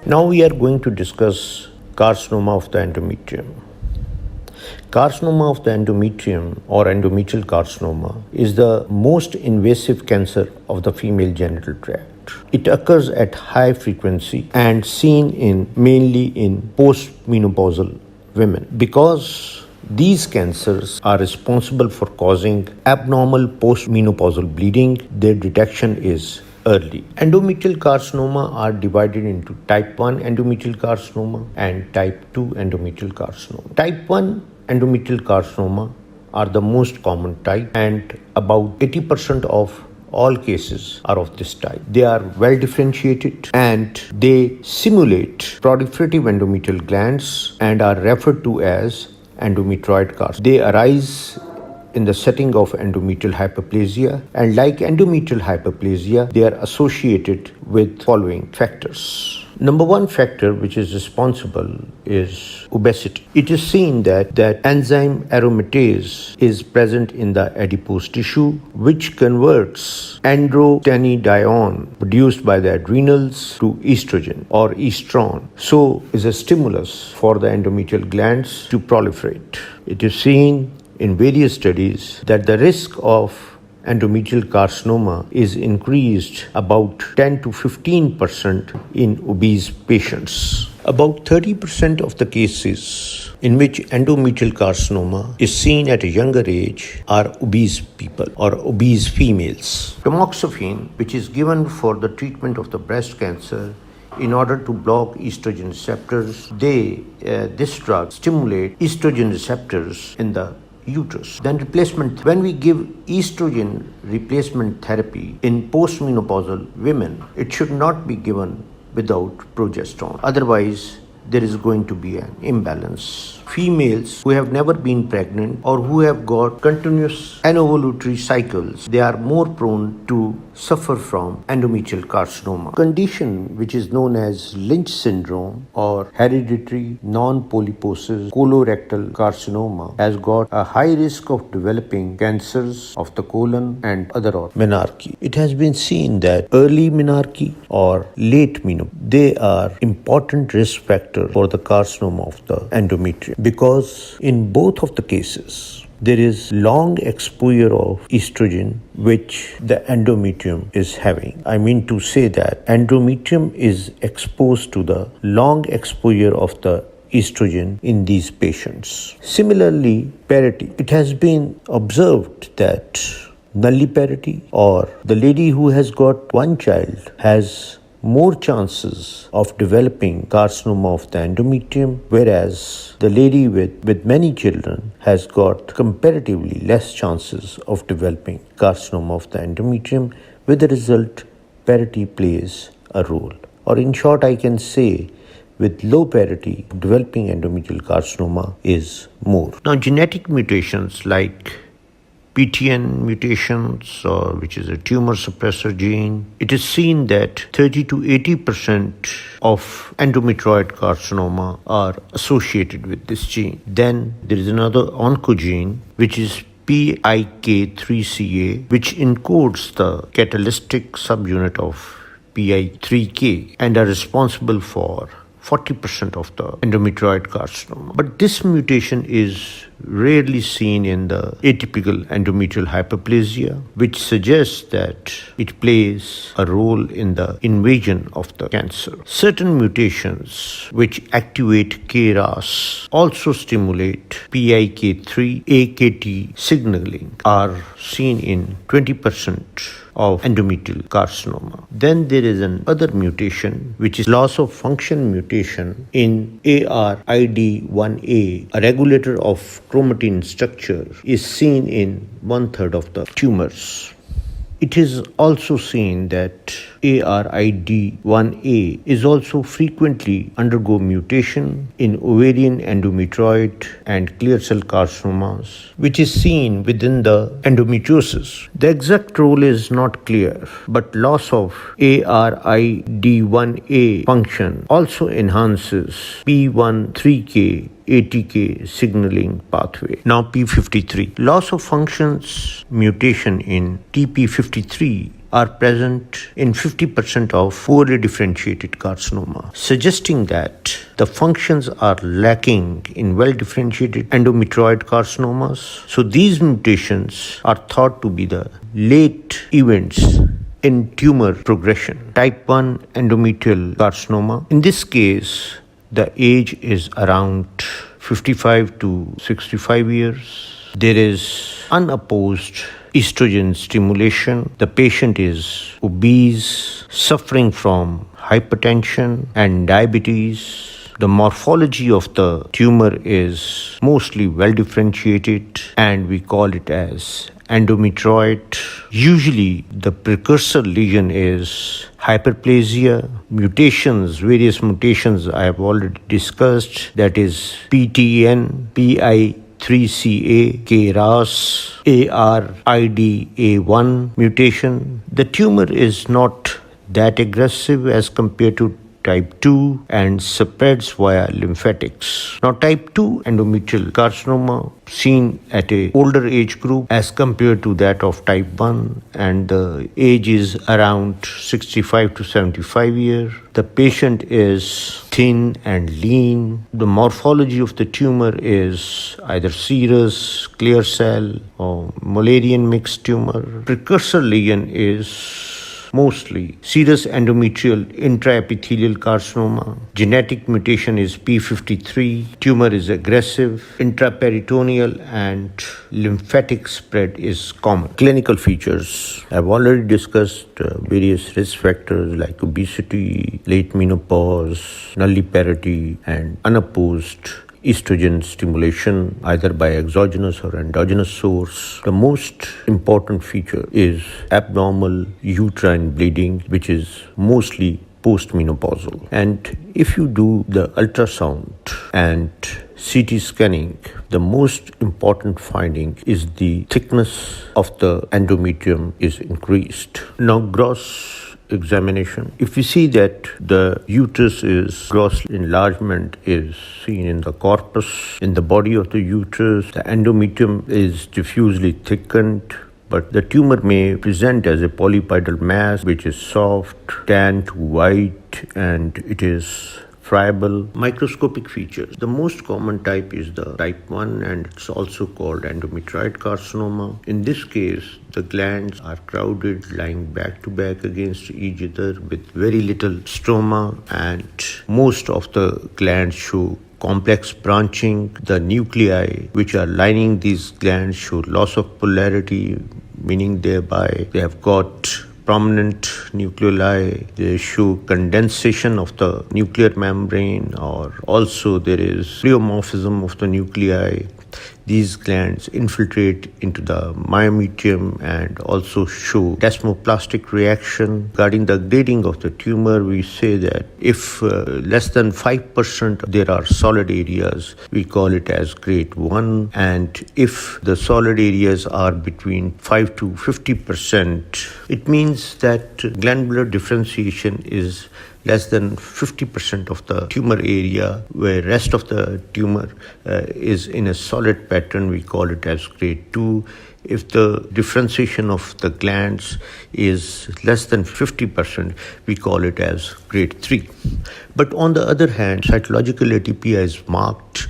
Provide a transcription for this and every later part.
Now we are going to discuss carcinoma of the endometrium. Carcinoma of the endometrium or endometrial carcinoma is the most invasive cancer of the female genital tract. It occurs at high frequency and seen mainly in postmenopausal women. Because these cancers are responsible for causing abnormal postmenopausal bleeding, their detection is early. Endometrial carcinoma are divided into type 1 endometrial carcinoma and type 2 endometrial carcinoma. Type 1 endometrial carcinoma are the most common type, and about 80% of all cases are of this type. They are well differentiated and they simulate proliferative endometrial glands and are referred to as endometrioid carcinoma. They arise in the setting of endometrial hyperplasia, and like endometrial hyperplasia, they are associated with following factors. Number one factor which is responsible is obesity. It is seen that enzyme aromatase is present in the adipose tissue, which converts androstenedione produced by the adrenals to estrogen or estrone, so is a stimulus for the endometrial glands to proliferate. It is seen in various studies that the risk of endometrial carcinoma is increased about 10 to 15% in obese patients. About 30% of the cases in which endometrial carcinoma is seen at a younger age are obese people or obese females. Tamoxifen, which is given for the treatment of the breast cancer, in order to block estrogen receptors, this drug stimulates estrogen receptors in the uterus. Then when we give estrogen replacement therapy in postmenopausal women, it should not be given without progesterone. Otherwise, there is going to be an imbalance. Females who have never been pregnant or who have got continuous anovulatory cycles, they are more prone to suffer from endometrial carcinoma, condition which is known as Lynch syndrome or hereditary non-polyposis colorectal carcinoma, has got a high risk of developing cancers of the colon and other organs. Menarche. It has been seen that early menarche or late menopause, they are important risk factor for the carcinoma of the endometrium, because in both of the cases there is long exposure of estrogen which the endometrium is having. I mean to say that endometrium is exposed to the long exposure of the estrogen in these patients. Similarly, parity. It has been observed that nulliparity or the lady who has got one child has more chances of developing carcinoma of the endometrium, whereas the lady with many children has got comparatively less chances of developing carcinoma of the endometrium. With the result, parity plays a role. Or in short, I can say with low parity, developing endometrial carcinoma is more. Now, genetic mutations like PTN mutations, which is a tumor suppressor gene, it is seen that 30 to 80% of endometrioid carcinoma are associated with this gene. Then there is another oncogene which is PIK3CA, which encodes the catalytic subunit of PI3K and are responsible for 40% of the endometrioid carcinoma. But this mutation is rarely seen in the atypical endometrial hyperplasia, which suggests that it plays a role in the invasion of the cancer. Certain mutations which activate KRAS also stimulate PIK3 AKT signaling are seen in 20% of endometrial carcinoma. Then there is another mutation which is loss of function mutation in ARID1A, a regulator of chromatin structure, is seen in 1/3 of the tumors. It is also seen that ARID1A is also frequently undergo mutation in ovarian endometrioid and clear cell carcinomas, which is seen within the endometriosis. The exact role is not clear, but loss of ARID1A function also enhances P13K ATK signaling pathway. Now P53. Loss of functions mutation in TP53 are present in 50% of poorly differentiated carcinoma, suggesting that the functions are lacking in well-differentiated endometrioid carcinomas. So these mutations are thought to be the late events in tumor progression. Type 1 endometrial carcinoma. In this case, the age is around 55 to 65 years. There is unopposed estrogen stimulation. The patient is obese, suffering from hypertension and diabetes. The morphology of the tumor is mostly well differentiated, and we call it as endometrioid. Usually the precursor lesion is hyperplasia. Mutations, various mutations I have already discussed, that is PTN, PI3CA, KRAS, ARIDA1 mutation. The tumor is not that aggressive as compared to type 2 and spreads via lymphatics. Now, type 2 endometrial carcinoma seen at a older age group as compared to that of type 1, and the age is around 65 to 75 years. The patient is thin and lean. The morphology of the tumor is either serous, clear cell, or Mullerian mixed tumor. Precursor lesion is mostly serous endometrial intraepithelial carcinoma. Genetic mutation is P53. Tumor is aggressive. Intraperitoneal and lymphatic spread is common. Clinical features. I've already discussed various risk factors like obesity, late menopause, nulliparity, and unopposed estrogen stimulation either by exogenous or endogenous source. The most important feature is abnormal uterine bleeding, which is mostly postmenopausal. And if you do the ultrasound and CT scanning, the most important finding is the thickness of the endometrium is increased. Now, gross examination. If we see that the uterus is gross enlargement is seen in the corpus, in the body of the uterus, the endometrium is diffusely thickened, but the tumor may present as a polypidal mass which is soft, tan to white, and it is friable. Microscopic features. The most common type is the type 1, and it's also called endometrioid carcinoma. In this case, the glands are crowded, lying back to back against each other with very little stroma, and most of the glands show complex branching. The nuclei which are lining these glands show loss of polarity, meaning thereby they have got prominent nucleoli. They show condensation of the nuclear membrane, or also there is pleomorphism of the nuclei. These glands infiltrate into the myometrium and also show desmoplastic reaction. Regarding the grading of the tumor, we say that if less than 5% there are solid areas, we call it as grade 1. And if the solid areas are between 5 to 50%, it means that glandular differentiation is less than 50% of the tumor area, where rest of the tumor is in a solid pattern. We call it as grade 2. If the differentiation of the glands is less than 50%, we call it as grade 3. But on the other hand, cytological atypia is marked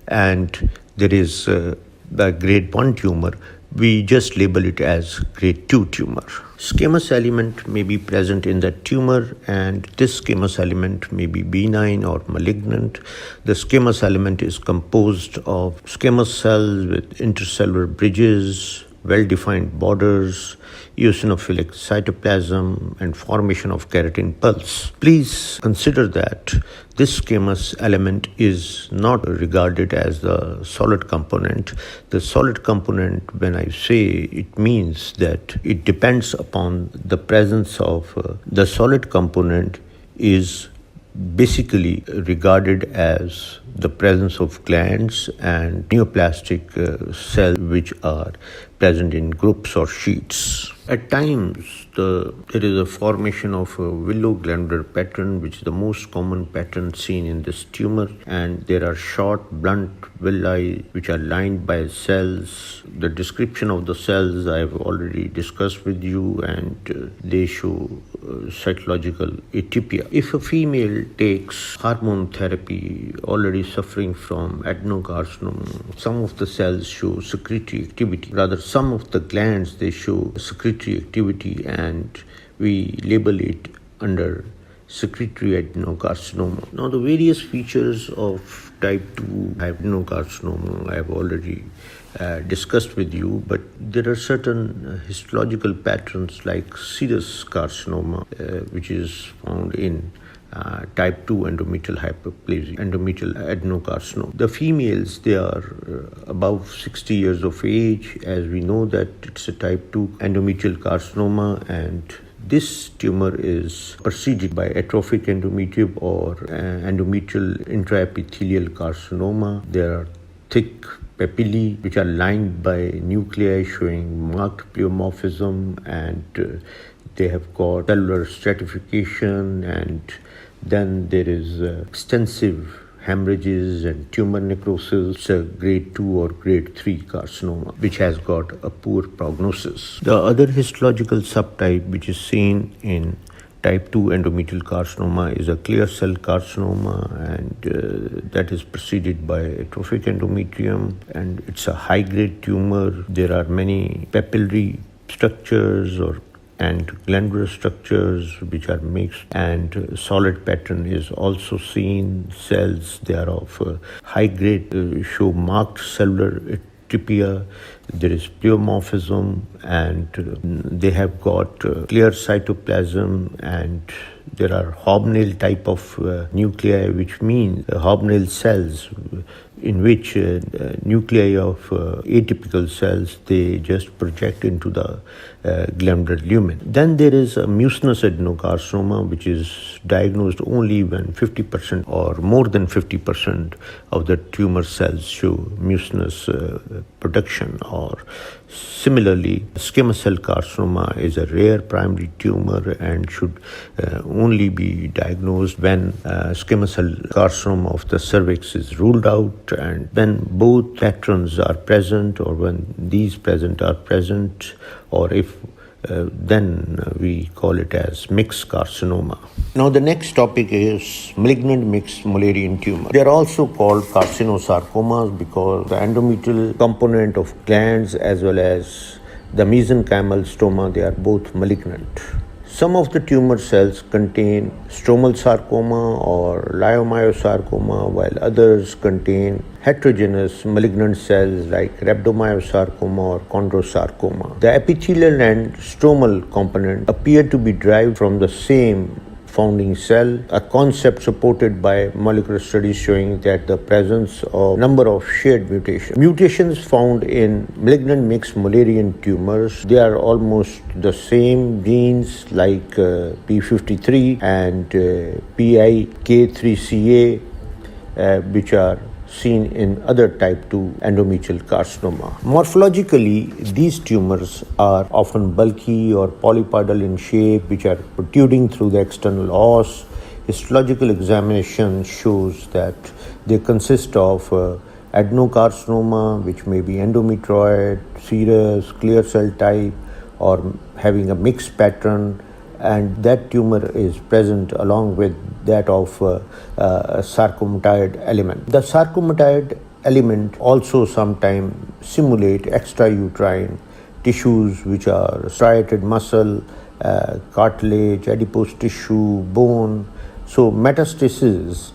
and there is the grade 1 tumor. We just label it as grade 2 tumor. Squamous element may be present in the tumor, and this squamous element may be benign or malignant. The squamous element is composed of squamous cells with intercellular bridges, well-defined borders, eosinophilic cytoplasm, and formation of keratin pulse. Please consider that this squamous element is not regarded as the solid component. The solid component, when I say, it means that it depends upon the presence of the solid component is basically regarded as the presence of glands and neoplastic cells which are present in groups or sheets. At times, there is a formation of a willow glandular pattern, which is the most common pattern seen in this tumor, and there are short, blunt villi which are lined by cells. The description of the cells I have already discussed with you, and they show cytological atypia. If a female takes hormone therapy already suffering from adenocarcinoma, some of the cells show secretory activity. Rather, some of the glands, they show secretory activity, and we label it under secretory adenocarcinoma. Now, the various features of type 2 adenocarcinoma I have already discussed with you, but there are certain histological patterns like serous carcinoma, which is found in type 2 endometrial hyperplasia, endometrial adenocarcinoma. The females, they are above 60 years of age, as we know that it's a type 2 endometrial carcinoma, and this tumor is preceded by atrophic endometrium or endometrial intraepithelial carcinoma. There are thick papillae which are lined by nuclei showing marked pleomorphism, and they have got cellular stratification, and then there is extensive hemorrhages and tumor necrosis. It's a grade 2 or grade 3 carcinoma which has got a poor prognosis. The other histological subtype which is seen in type 2 endometrial carcinoma is a clear cell carcinoma, and that is preceded by atrophic endometrium, and it's a high grade tumor. There are many papillary structures and glandular structures which are mixed, and solid pattern is also seen. Cells, they are of high grade, show marked cellular atypia. There is pleomorphism, and they have got clear cytoplasm, and there are hobnail type of nuclei, which means hobnail cells in which nuclei of atypical cells, they just project into the glandular lumen. Then there is a mucinous adenocarcinoma, which is diagnosed only when 50% or more than 50% of the tumor cells show mucinous production. Or similarly, squamous cell carcinoma is a rare primary tumor and should only be diagnosed when squamous cell carcinoma of the cervix is ruled out, and when both patterns are present, or when these are present, or if then we call it as mixed carcinoma. Now the next topic is malignant mixed Mullerian tumor. They are also called carcinosarcomas because the endometrial component of glands as well as the mesenchymal stoma, they are both malignant. Some of the tumor cells contain stromal sarcoma or leiomyosarcoma, while others contain heterogeneous malignant cells like rhabdomyosarcoma or chondrosarcoma. The epithelial and stromal component appear to be derived from the same founding cell, a concept supported by molecular studies showing that the presence of number of shared mutations. Mutations found in malignant mixed Mullerian tumors, they are almost the same genes like P53 and PIK3CA, which are seen in other type 2 endometrial carcinoma. Morphologically, these tumors are often bulky or polypoidal in shape, which are protruding through the external os. Histological examination shows that they consist of adenocarcinoma, which may be endometrioid, serous, clear cell type, or having a mixed pattern, and that tumor is present along with that of a sarcomatoid element. The sarcomatoid element also sometimes simulate extrauterine tissues, which are striated muscle, cartilage, adipose tissue, bone. So metastases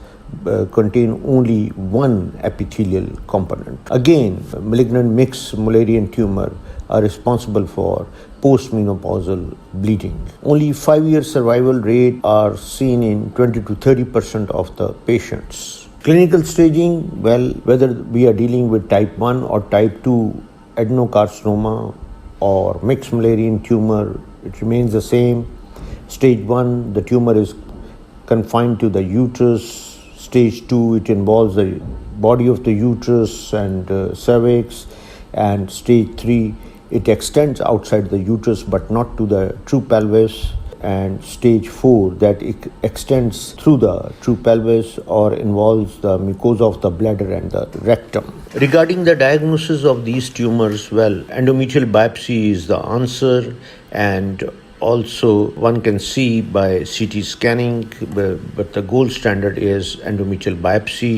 contain only one epithelial component. Again, malignant mixed Mullerian tumor are responsible for postmenopausal bleeding. Only 5-year survival rate are seen in 20 to 30% of the patients. Clinical staging, well, whether we are dealing with type 1 or type 2 adenocarcinoma or mixed Mullerian tumor, it remains the same. Stage 1, the tumor is confined to the uterus. Stage 2, it involves the body of the uterus and cervix. And stage 3, it extends outside the uterus but not to the true pelvis. And stage 4, that it extends through the true pelvis or involves the mucosa of the bladder and the rectum. Regarding the diagnosis of these tumors, well, endometrial biopsy is the answer, and also one can see by CT scanning, but the gold standard is endometrial biopsy.